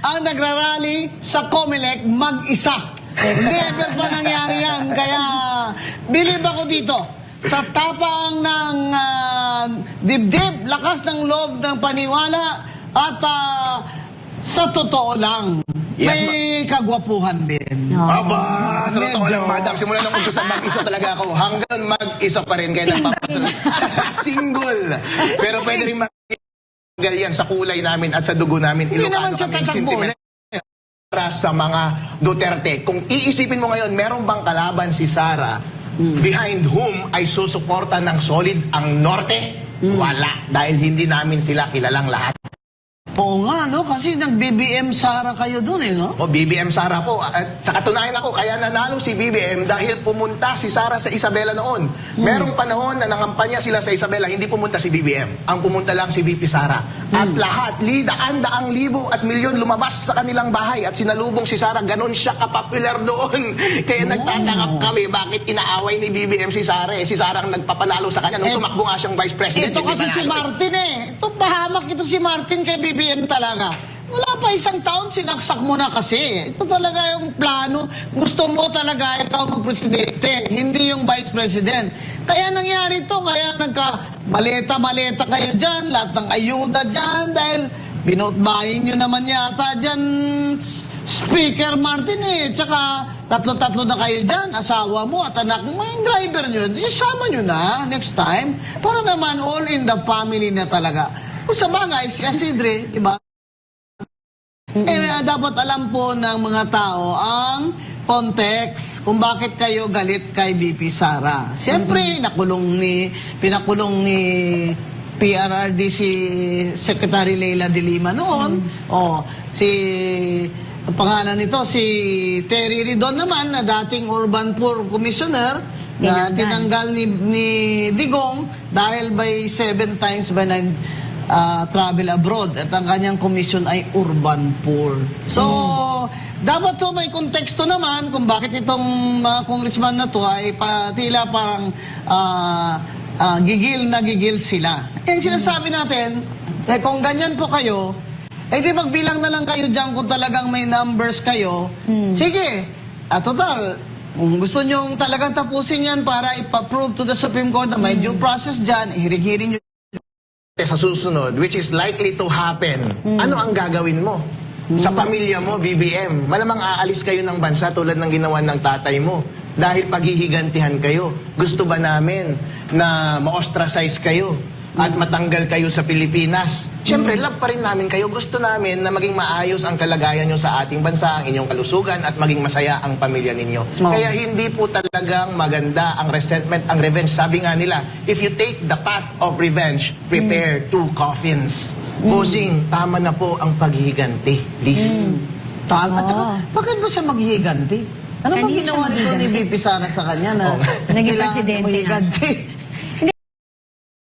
ang nagrarally sa COMELEC mag-isa. Never pa nangyari yan. Kaya, believe ako dito. Sa tapang ng dibdib, lakas ng loob ng paniwala, at sa totoo lang, may kagwapuhan din. Aba, sa totoo lang, madam, simula nung umpisa mag-isa talaga ako. Hanggang mag-isa pa rin. Kaya nagpapasal. Single. Pero pwede rin mag-single yan sa kulay namin at sa dugo namin. Hindi naman siya kaming tatakbo. sentiment para sa mga Duterte. Kung iisipin mo ngayon, meron bang kalaban si Sara behind whom ay susuporta ng solid ang Norte? Wala. Dahil hindi namin sila kilalang lahat. Oo nga, no? Kasi nag-BBM Sara kayo dun, eh, no? O BBM Sara po. At sa katunayan ako, kaya nanalo si BBM dahil pumunta si Sara sa Isabela noon. Merong panahon na nangampanya sila sa Isabela, hindi pumunta si BBM. Ang pumunta lang si VP Sara. At lahat, daan-daang libo at milyon lumabas sa kanilang bahay at sinalubong si Sara. Ganon siya kapopular doon. Kaya nagtataka kami bakit inaaway ni BBM si Sara. Si Sara ang nagpapanalo sa kanya nung tumakbo nga siyang Vice President. Ito kasi si Martin, eh. Ito, pahamak ito si Martin kay BBM talaga. Wala pa isang taon, sinaksak mo na kasi. Ito talaga yung plano. Gusto mo talaga ikaw mag-presidente, hindi yung vice president. Kaya nangyari ito, kaya nagka-maleta-maleta kayo dyan, lahat ng ayuda dyan, dahil binotbahin nyo naman yata dyan, Speaker Martin, eh. Tsaka tatlo-tatlo na kayo dyan, asawa mo at anak mo, yung driver nyo, sama nyo na next time, para naman all in the family na talaga. Kung sa bagay, si Isidre, di ba? Dapat alam po ng mga tao ang context kung bakit kayo galit kay VP Sara. Siyempre, pinakulong ni PRRD si Secretary Leila de Lima noon. Ang pangalan nito, si Terry Ridon naman, na dating Urban Poor Commissioner, na tinanggal ni Digong dahil by 7 times by travel abroad at ang kanyang commission ay urban poor. So, dapat to may konteksto naman kung bakit itong mga congressman na to ay tila parang gigil na gigil sila. Kaya sinasabi natin, kung ganyan po kayo, di magbilang na lang kayo dyan kung talagang may numbers kayo. Sige, total, kung gusto nyong talagang tapusin yan para ipa-prove to the Supreme Court na may due process dyan, hirig-hiring nyo sa susunod, which is likely to happen, ano ang gagawin mo? Sa pamilya mo, BBM, malamang aalis kayo ng bansa tulad ng ginawa ng tatay mo dahil paghihigantihan kayo. Gusto ba namin na ma-ostracize kayo at matanggal kayo sa Pilipinas? Siyempre, love pa rin namin kayo. Gusto namin na maging maayos ang kalagayan nyo sa ating bansa, ang inyong kalusugan, at maging masaya ang pamilya ninyo. Kaya hindi po talagang maganda ang resentment, ang revenge. Sabi nga nila, if you take the path of revenge, prepare 2 coffins. Bossing, tama na po ang paghihiganti. Please. At saka, bakit mo siya maghihiganti? Ano ba ginawa nito ni VP Sara sa kanya na Naging kailangan presidente maghihiganti?